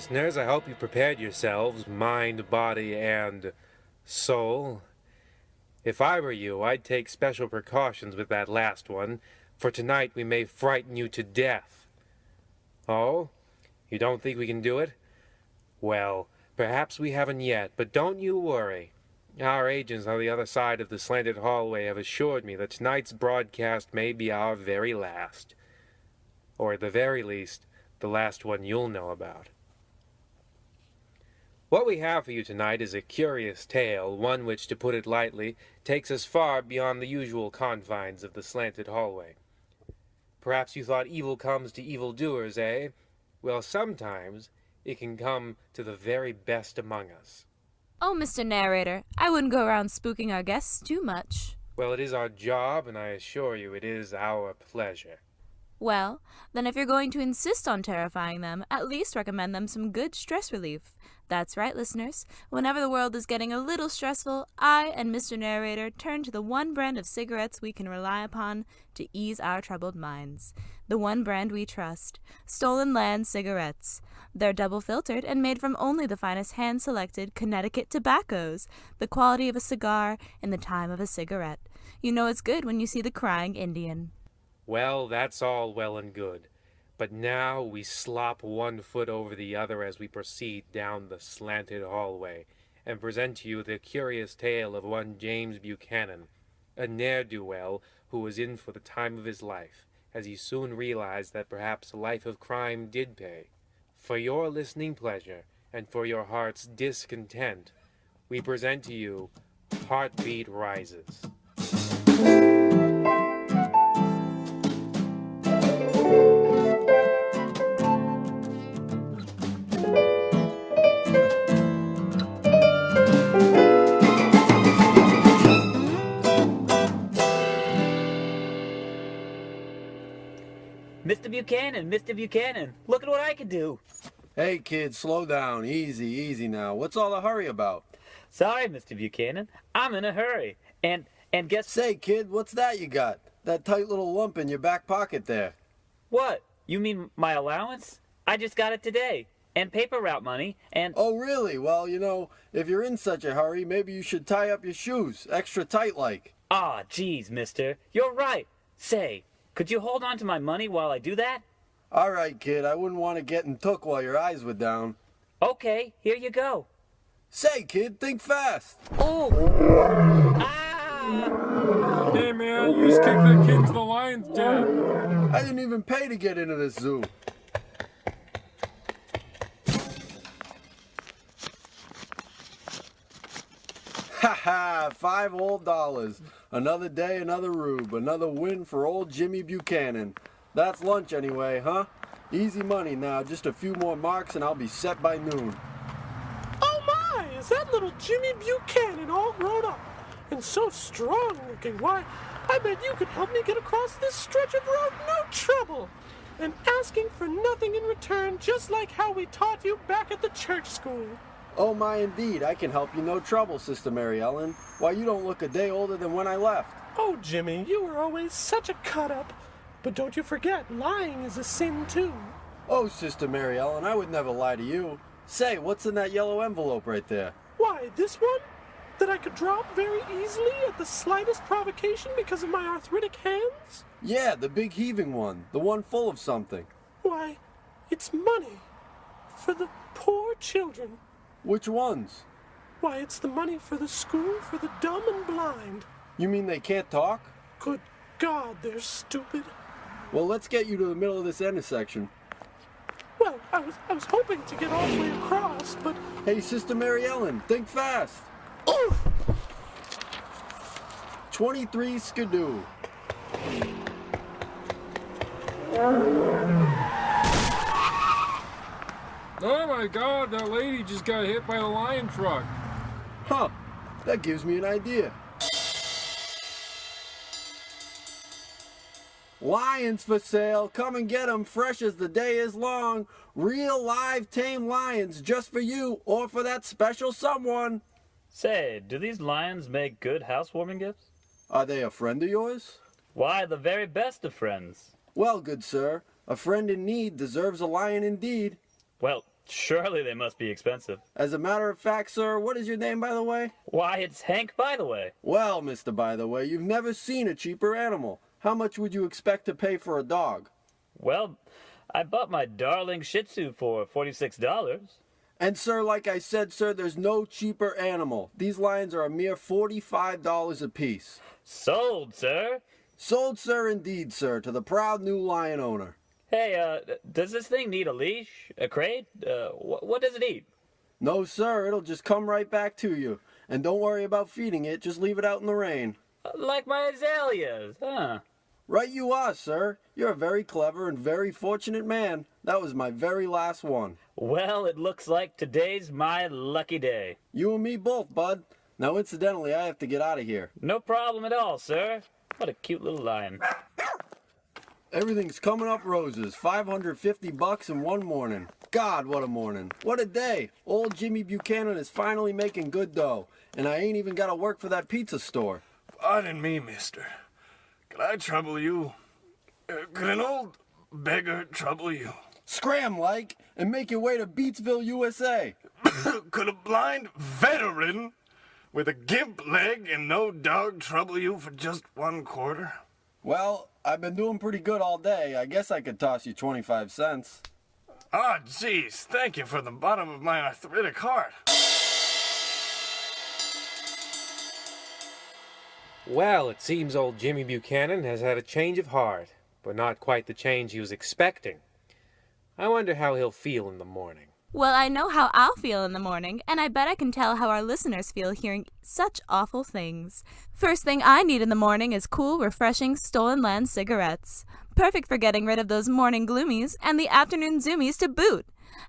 listeners, I hope you prepared yourselves, mind, body, and soul. If I were you, I'd take special precautions with that last one, for tonight we may frighten you to death. Oh? You don't think we can do it? Well, perhaps we haven't yet, but don't you worry. Our agents on the other side of the Slanted Hallway have assured me that tonight's broadcast may be our very last. Or at the very least, the last one you'll know about. What we have for you tonight is a curious tale, one which, to put it lightly, takes us far beyond the usual confines of the Slanted Hallway. Perhaps you thought evil comes to evildoers, eh? Well, sometimes it can come to the very best among us. Oh, Mr. Narrator, I wouldn't go around spooking our guests too much. Well, it is our job, and I assure you it is our pleasure. Well, then if you're going to insist on terrifying them, at least recommend them some good stress relief. That's right, listeners. Whenever the world is getting a little stressful, I and Mr. Narrator turn to the one brand of cigarettes we can rely upon to ease our troubled minds. The one brand we trust, Stolen Land Cigarettes. They're double-filtered and made from only the finest hand-selected Connecticut tobaccos, the quality of a cigar in the time of a cigarette. You know it's good when you see the crying Indian. Well, that's all well and good. But now we slop one foot over the other as we proceed down the Slanted Hallway, and present to you the curious tale of one James Buchanan, a ne'er-do-well who was in for the time of his life, as he soon realized that perhaps a life of crime did pay. For your listening pleasure, and for your heart's discontent, we present to you Heartbeat Rises. Mr. Buchanan, look at what I can do. Hey, kid, slow down. Easy now. What's all the hurry about? Sorry, Mr. Buchanan, I'm in a hurry. And guess... Say, kid, what's that you got? That tight little lump in your back pocket there. What? You mean my allowance? I just got it today. And paper route money, and... Oh, really? Well, if you're in such a hurry, maybe you should tie up your shoes, extra tight like. Aw, geez, mister. You're right. Say, could you hold on to my money while I do that? All right, kid, I wouldn't want to get took while your eyes were down. Okay, here you go. Say, kid, think fast. Oh! Ah! Hey, man, you just kicked that kid into the lion's den. I didn't even pay to get into this zoo. Ha ha, $5 whole. Another day, another rube, another win for old Jimmy Buchanan. That's lunch anyway, huh? Easy money now, just a few more marks and I'll be set by noon. Oh my, is that little Jimmy Buchanan all grown up and so strong looking? Why, I bet you could help me get across this stretch of road no trouble. And asking for nothing in return, just like how we taught you back at the church school. Oh my, indeed, I can help you no trouble, Sister Mary Ellen. Why, you don't look a day older than when I left. Oh, Jimmy, you were always such a cut-up. But don't you forget, lying is a sin, too. Oh, Sister Mary Ellen, I would never lie to you. Say, what's in that yellow envelope right there? Why, this one? That I could drop very easily at the slightest provocation because of my arthritic hands? Yeah, the big heaving one. The one full of something. Why, it's money. For the poor children. Which ones? Why, it's the money for the school for the dumb and blind. You mean they can't talk? Good God, they're stupid. Well, let's get you to the middle of this intersection. Well, I was hoping to get all the way across, but... Hey, Sister Mary Ellen, think fast. Oof! 23 Skidoo. Oh my God, that lady just got hit by the lion truck. Huh, that gives me an idea. Lions for sale. Come and get 'em fresh as the day is long. Real live tame lions just for you or for that special someone. Say, do these lions make good housewarming gifts? Are they a friend of yours? Why, the very best of friends. Well, good sir, a friend in need deserves a lion indeed. Well, Surely they must be expensive. As a matter of fact, sir, what is your name, by the way? Why, it's Hank, by the way. Well, Mr. By the way, you've never seen a cheaper animal. How much would you expect to pay for a dog? Well, I bought my darling Shih Tzu for $46. And sir, like I said, sir, there's no cheaper animal. These lions are a mere $45 apiece. Sold, sir. Sold, sir, indeed, sir, to the proud new lion owner. Hey, does this thing need a leash? A crate? What does it eat? No, sir, it'll just come right back to you. And don't worry about feeding it, just leave it out in the rain. Like my azaleas, huh? Right you are, sir. You're a very clever and very fortunate man. That was my very last one. Well, it looks like today's my lucky day. You and me both, bud. Now, incidentally, I have to get out of here. No problem at all, sir. What a cute little lion. Everything's coming up roses. $550 in one morning. God, what a morning. What a day. Old Jimmy Buchanan is finally making good dough. And I ain't even got to work for that pizza store. Pardon me, mister. Could I trouble you? Could an old beggar trouble you? Scram, like, and make your way to Beatsville, USA. Could a blind veteran with a gimp leg and no dog trouble you for just 1 quarter? Well, I've been doing pretty good all day. I guess I could toss you 25 cents. Ah, jeez, thank you from the bottom of my arthritic heart. Well, it seems old Jimmy Buchanan has had a change of heart, but not quite the change he was expecting. I wonder how he'll feel in the morning. Well, I know how I'll feel in the morning, and I bet I can tell how our listeners feel hearing such awful things. First thing I need in the morning is cool, refreshing Stolen Land cigarettes. Perfect for getting rid of those morning gloomies and the afternoon zoomies to boot.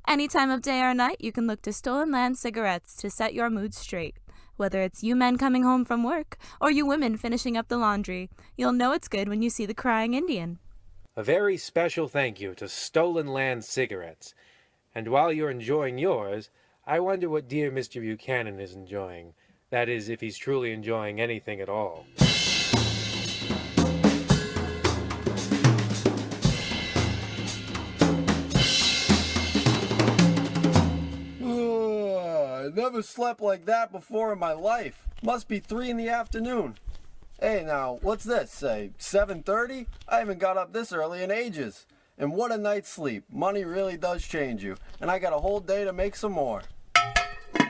Any time of day or night, you can look to Stolen Land cigarettes to set your mood straight. Whether it's you men coming home from work or you women finishing up the laundry, you'll know it's good when you see the crying Indian. A very special thank you to Stolen Land Cigarettes. And while you're enjoying yours, I wonder what dear Mr. Buchanan is enjoying. That is, if he's truly enjoying anything at all. I never slept like that before in my life. Must be 3 in the afternoon. Hey, now, what's this, say, 7:30? I haven't got up this early in ages. And what a night's sleep. Money really does change you. And I got a whole day to make some more.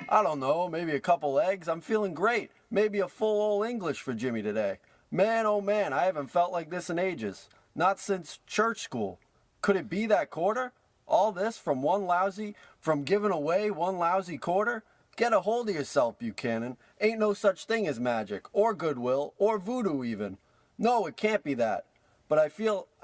I don't know, maybe a couple eggs. I'm feeling great. Maybe a full old English for Jimmy today. Man, oh man, I haven't felt like this in ages. Not since church school. Could it be that quarter? All this from giving away one lousy quarter? Get a hold of yourself, Buchanan. Ain't no such thing as magic, or goodwill, or voodoo even. No, it can't be that. But I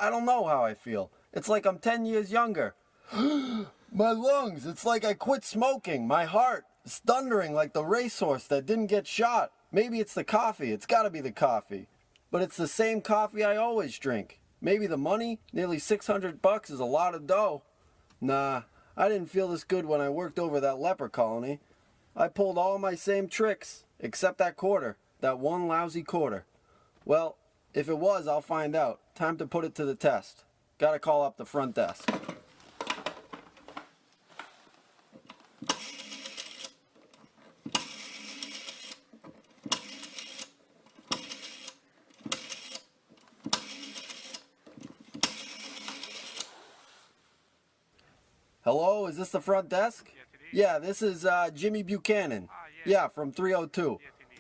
don't know how I feel. It's like I'm 10 years younger. My lungs, it's like I quit smoking. My heart is thundering like the racehorse that didn't get shot. Maybe it's the coffee. It's gotta be the coffee. But it's the same coffee I always drink. Maybe the money, nearly $600 is a lot of dough. Nah, I didn't feel this good when I worked over that leper colony. I pulled all my same tricks, except that quarter, that one lousy quarter. Well, if it was, I'll find out. Time to put it to the test. Gotta call up the front desk. Hello, is this the front desk? Yes, it is. Yeah, this is Jimmy Buchanan. Yeah, from 302.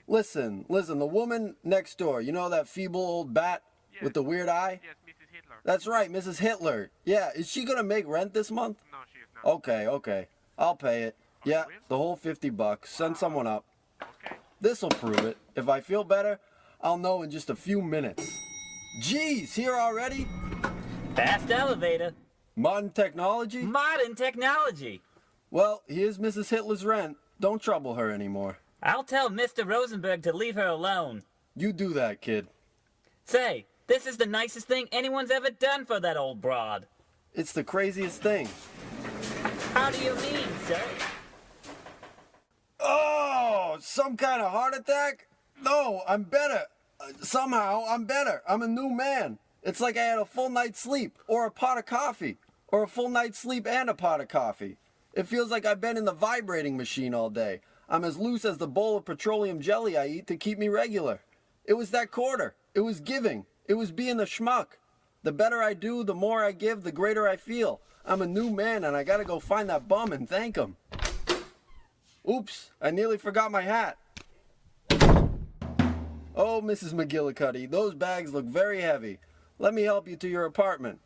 Listen, the woman next door, you know that feeble old bat with the weird eye? Yes, Mrs. Hitler. That's right, Mrs. Hitler. Yeah, is she gonna make rent this month? No, she is not. Okay. I'll pay it. Yeah, the whole $50. Send someone up. Okay. This'll prove it. If I feel better, I'll know in just a few minutes. Geez, here already? Fast elevator. Modern technology? Modern technology. Well, here's Mrs. Hitler's rent. Don't trouble her anymore. I'll tell Mr. Rosenberg to leave her alone. You do that, kid. Say, this is the nicest thing anyone's ever done for that old broad. It's the craziest thing. How do you mean, sir? Oh, some kind of heart attack? No, I'm better. Somehow, I'm better. I'm a new man. It's like I had a full night's sleep, or a pot of coffee, or a full night's sleep and a pot of coffee. It feels like I've been in the vibrating machine all day. I'm as loose as the bowl of petroleum jelly I eat to keep me regular. It was that quarter. It was giving. It was being the schmuck. The better I do, the more I give, the greater I feel. I'm a new man and I gotta go find that bum and thank him. Oops, I nearly forgot my hat. Oh, Mrs. McGillicuddy, those bags look very heavy. Let me help you to your apartment.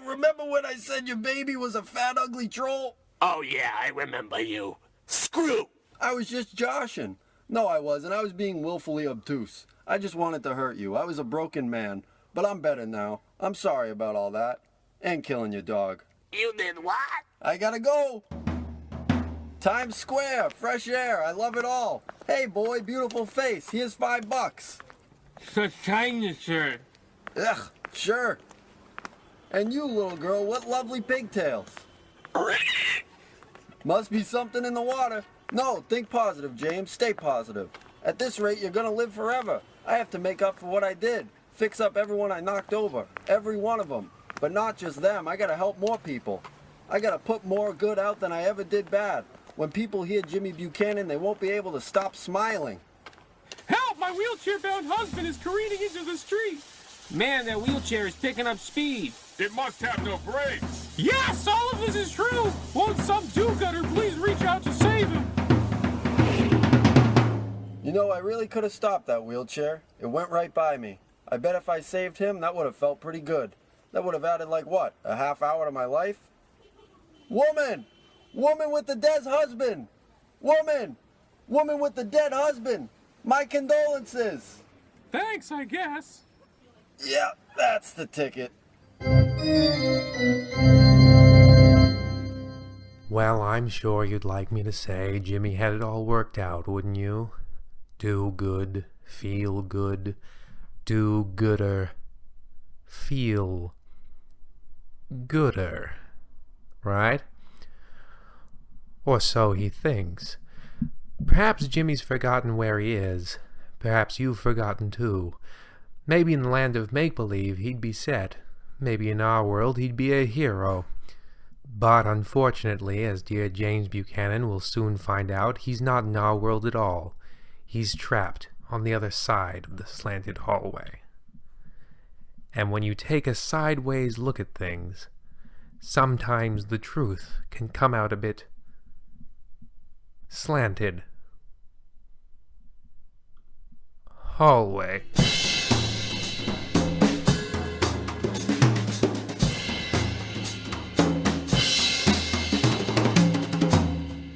Remember when I said your baby was a fat, ugly troll? Oh yeah, I remember you. Screw! I was just joshing. No, I wasn't. I was being willfully obtuse. I just wanted to hurt you. I was a broken man. But I'm better now. I'm sorry about all that. And killing your dog. You did what? I gotta go. Times Square, fresh air. I love it all. Hey, boy, beautiful face. Here's $5. So kindness, sir. Ugh, sure. And you, little girl, what lovely pigtails. Must be something in the water. No, think positive, James. Stay positive. At this rate, you're gonna live forever. I have to make up for what I did. Fix up everyone I knocked over. Every one of them. But not just them. I gotta help more people. I gotta put more good out than I ever did bad. When people hear Jimmy Buchanan, they won't be able to stop smiling. Help! My wheelchair-bound husband is careening into the street. Man, that wheelchair is picking up speed. It must have no brakes. Yes, all of this is true. Won't some do-gooder please reach out to save him? You know, I really could have stopped that wheelchair. It went right by me. I bet if I saved him, that would have felt pretty good. That would have added like what, a half hour to my life? Woman! Woman with the dead husband! Woman! Woman with the dead husband! My condolences! Thanks, I guess. Yeah, that's the ticket. Well, I'm sure you'd like me to say Jimmy had it all worked out, wouldn't you? Do good, feel good, do gooder, feel gooder, right? Or so he thinks. Perhaps Jimmy's forgotten where he is. Perhaps you've forgotten too. Maybe in the land of make-believe he'd be set. Maybe in our world he'd be a hero. But unfortunately, as dear James Buchanan will soon find out, he's not in our world at all. He's trapped on the other side of the slanted hallway. And when you take a sideways look at things, sometimes the truth can come out a bit slanted. Hallway.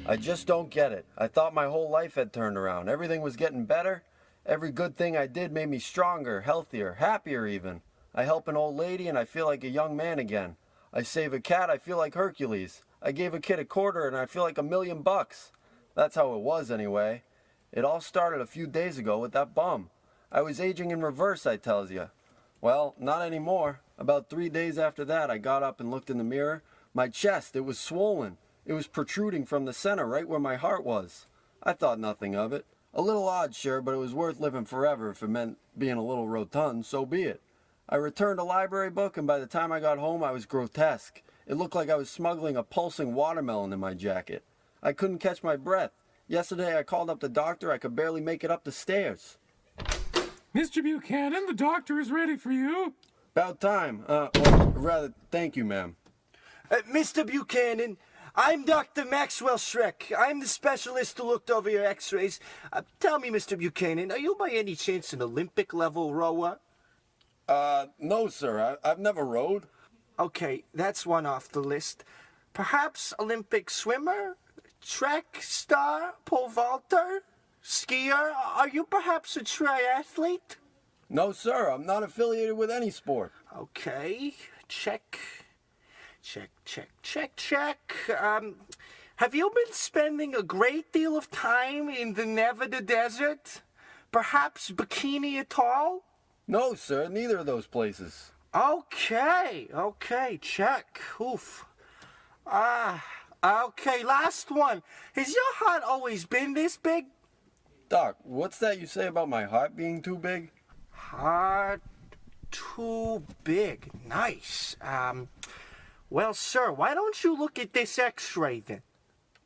I just don't get it. I thought my whole life had turned around. Everything was getting better. Every good thing I did made me stronger, healthier, happier even. I help an old lady and I feel like a young man again. I save a cat, I feel like Hercules. I gave a kid a quarter and I feel like $1,000,000. That's how it was anyway. It all started a few days ago with that bum. I was aging in reverse, I tells ya. Well, not anymore. About 3 days after that, I got up and looked in the mirror. My chest, it was swollen. It was protruding from the center, right where my heart was. I thought nothing of it. A little odd, sure, but it was worth living forever if it meant being a little rotund, so be it. I returned a library book, and by the time I got home, I was grotesque. It looked like I was smuggling a pulsing watermelon in my jacket. I couldn't catch my breath. Yesterday, I called up the doctor. I could barely make it up the stairs. Mr. Buchanan, the doctor is ready for you. About time. Rather, thank you, ma'am. Mr. Buchanan, I'm Dr. Maxwell Schreck. I'm the specialist who looked over your x-rays. Tell me, Mr. Buchanan, are you by any chance an Olympic-level rower? No, sir. I've never rowed. Okay, that's one off the list. Perhaps Olympic swimmer? Track star? Pole vaulter? Skier? Are you perhaps a triathlete? No, sir. I'm not affiliated with any sport. Okay, check. Check. Have you been spending a great deal of time in the Nevada desert? Perhaps Bikini Atoll? No, sir. Neither of those places. Okay, check. Oof. Okay, last one. Has your heart always been this big? Doc, what's that you say about my heart being too big? Heart too big. Nice. Well, sir, why don't you look at this x-ray then?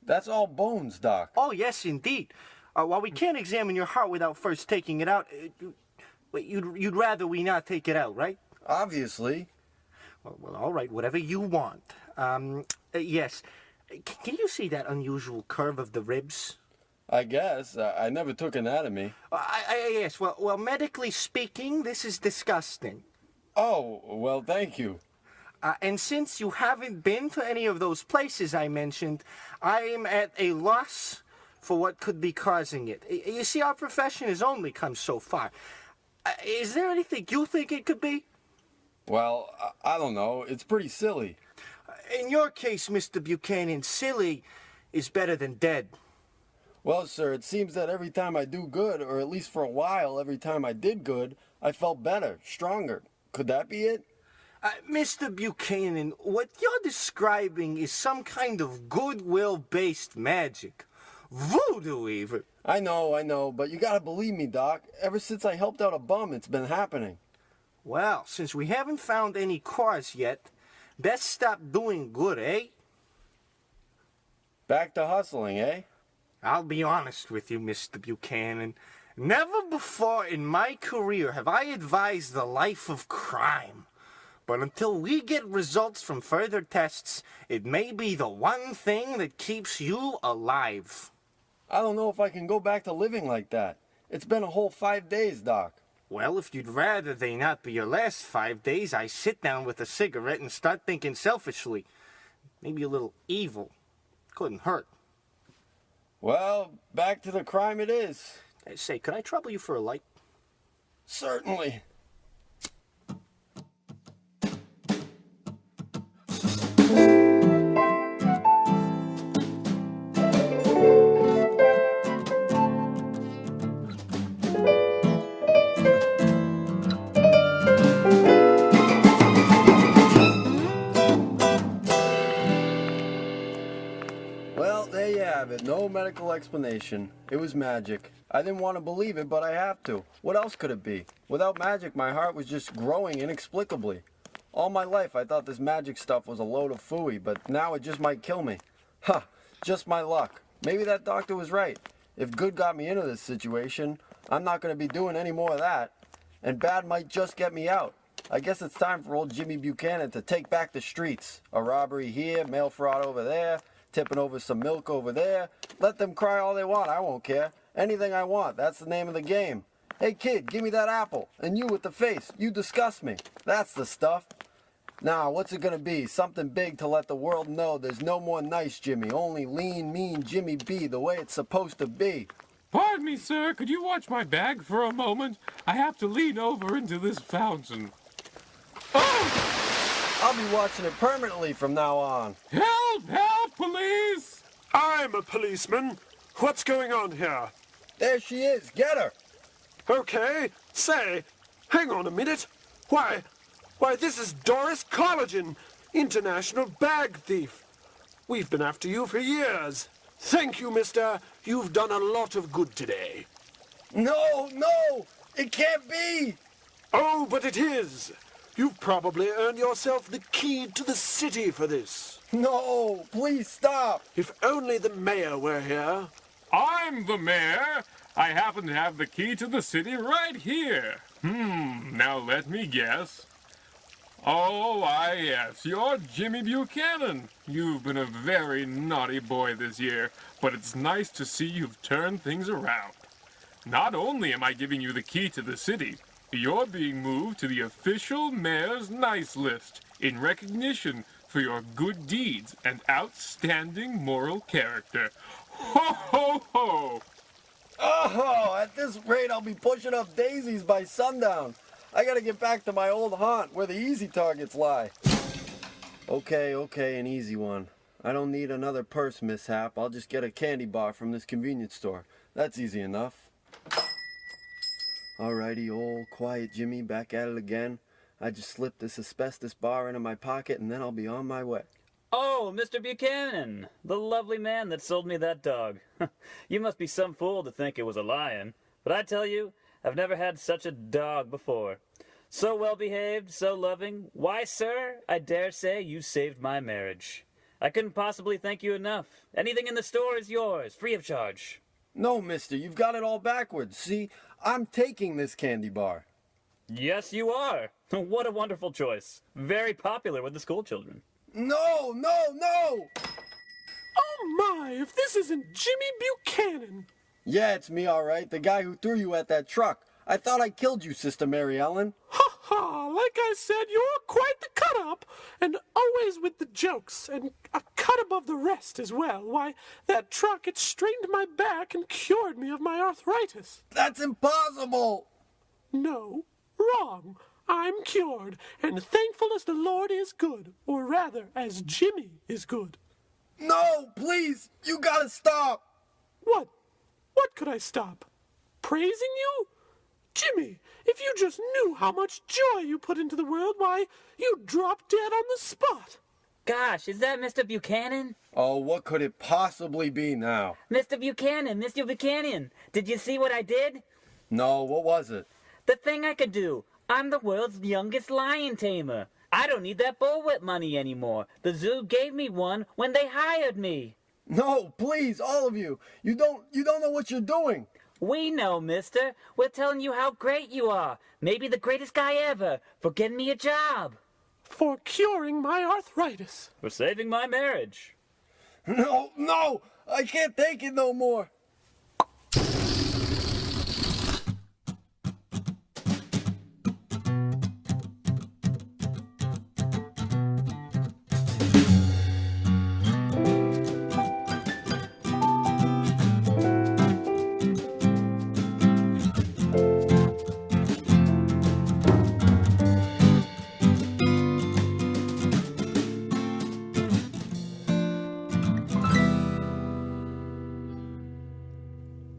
That's all bones, Doc. Oh, yes, indeed. While we can't examine your heart without first taking it out, you'd rather we not take it out, right? Obviously. Well, all right, whatever you want. Yes. Can you see that unusual curve of the ribs? I guess. I never took anatomy. Yes, well, medically speaking, this is disgusting. Oh, well, thank you. And since you haven't been to any of those places I mentioned, I'm at a loss for what could be causing it. You see, our profession has only come so far. Is there anything you think it could be? Well, I don't know. It's pretty silly. In your case, Mr. Buchanan, silly is better than dead. Well, sir, it seems that every time I do good, or at least for a while, every time I did good, I felt better, stronger. Could that be it? Mr. Buchanan, what you're describing is some kind of goodwill-based magic. Voodoo, even. I know, but you gotta believe me, Doc. Ever since I helped out a bum, it's been happening. Well, since we haven't found any cause yet, best stop doing good, eh? Back to hustling, eh? I'll be honest with you, Mr. Buchanan. Never before in my career have I advised the life of crime. But until we get results from further tests, it may be the one thing that keeps you alive. I don't know if I can go back to living like that. It's been a whole 5 days, Doc. Well, if you'd rather they not be your last 5 days, I sit down with a cigarette and start thinking selfishly. Maybe a little evil. Couldn't hurt. Well, back to the crime it is. Say, could I trouble you for a light? Certainly. Well, there you have it. No medical explanation. It was magic. I didn't want to believe it, but I have to. What else could it be? Without magic, my heart was just growing inexplicably. All my life, I thought this magic stuff was a load of phooey, but now it just might kill me. Ha! Just my luck. Maybe that doctor was right. If good got me into this situation, I'm not going to be doing any more of that. And bad might just get me out. I guess it's time for old Jimmy Buchanan to take back the streets. A robbery here, mail fraud over there, tipping over some milk over there. Let them cry all they want, I won't care. Anything I want, that's the name of the game. Hey kid, give me that apple. And you with the face, you disgust me. That's the stuff. Now, what's it gonna be? Something big to let the world know there's no more nice Jimmy, only lean, mean Jimmy B, the way it's supposed to be. Pardon me, sir. Could you watch my bag for a moment? I have to lean over into this fountain. Oh! I'll be watching it permanently from now on. Help! Help, police! I'm a policeman. What's going on here? There she is. Get her. Okay. Say, hang on a minute. Why, this is Doris Collagen, international bag thief. We've been after you for years. Thank you, mister. You've done a lot of good today. No, it can't be. Oh, but it is. You've probably earned yourself the key to the city for this. No, please stop. If only the mayor were here. I'm the mayor. I happen to have the key to the city right here. Now let me guess. Oh, yes, you're Jimmy Buchanan. You've been a very naughty boy this year, but it's nice to see you've turned things around. Not only am I giving you the key to the city, you're being moved to the official mayor's nice list in recognition for your good deeds and outstanding moral character. Ho, ho, ho! Oh, at this rate, I'll be pushing up daisies by sundown. I gotta get back to my old haunt where the easy targets lie. Okay, an easy one. I don't need another purse mishap. I'll just get a candy bar from this convenience store. That's easy enough. Alrighty, old quiet Jimmy, back at it again. I just slipped this asbestos bar into my pocket and then I'll be on my way. Oh, Mr. Buchanan, the lovely man that sold me that dog. You must be some fool to think it was a lion. But I tell you, I've never had such a dog before. So well-behaved, so loving. Why, sir, I dare say you saved my marriage. I couldn't possibly thank you enough. Anything in the store is yours, free of charge. No, mister, you've got it all backwards. See, I'm taking this candy bar. Yes, you are. What a wonderful choice. Very popular with the school children. No, no, no! Oh my, if this isn't Jimmy Buchanan! Yeah, it's me, all right. The guy who threw you at that truck. I thought I killed you, Sister Mary Ellen. Ha ha! Like I said, you're quite the cut-up, and always with the jokes, and a cut above the rest as well. Why, that truck, it strained my back and cured me of my arthritis. That's impossible! No, wrong. I'm cured, and thankful as the Lord is good, or rather, as Jimmy is good. No, please, you gotta stop! What? What could I stop? Praising you? Jimmy, if you just knew how much joy you put into the world, why, you'd drop dead on the spot. Gosh, is that Mr. Buchanan? Oh, what could it possibly be now? Mr. Buchanan, did you see what I did? No, what was it? The thing I could do. I'm the world's youngest lion tamer. I don't need that bullwhip money anymore. The zoo gave me one when they hired me. No, please, all of you. You don't know what you're doing. We know, mister. We're telling you how great you are. Maybe the greatest guy ever. For getting me a job. For curing my arthritis. For saving my marriage. No, no, I can't take it no more.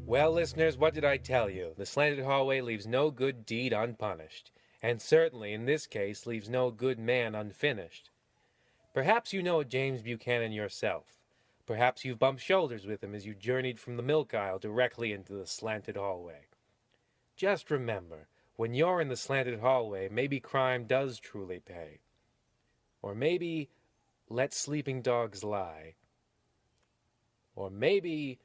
Well, listeners, what did I tell you? The Slanted Hallway leaves no good deed unpunished, and certainly, in this case, leaves no good man unfinished. Perhaps you know James Buchanan yourself. Perhaps you've bumped shoulders with him as you journeyed from the milk aisle directly into the Slanted Hallway. Just remember, when you're in the Slanted Hallway, maybe crime does truly pay. Or maybe let sleeping dogs lie. Or maybe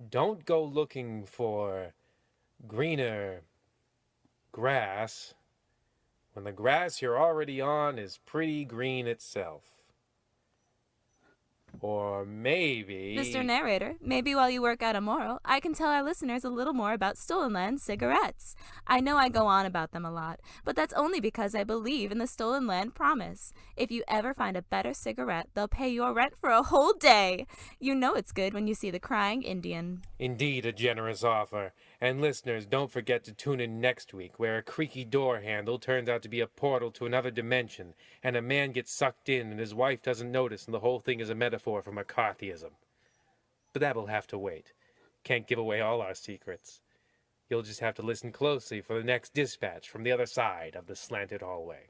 don't go looking for greener grass when the grass you're already on is pretty green itself. Or maybe... Mr. Narrator, maybe while you work out a moral, I can tell our listeners a little more about Stolen Land cigarettes. I know I go on about them a lot, but that's only because I believe in the Stolen Land promise. If you ever find a better cigarette, they'll pay your rent for a whole day. You know it's good when you see the crying Indian. Indeed, a generous offer. And listeners, don't forget to tune in next week, where a creaky door handle turns out to be a portal to another dimension, and a man gets sucked in and his wife doesn't notice, and the whole thing is a metaphor for McCarthyism. But that will have to wait. Can't give away all our secrets. You'll just have to listen closely for the next dispatch from the other side of the Slanted Hallway.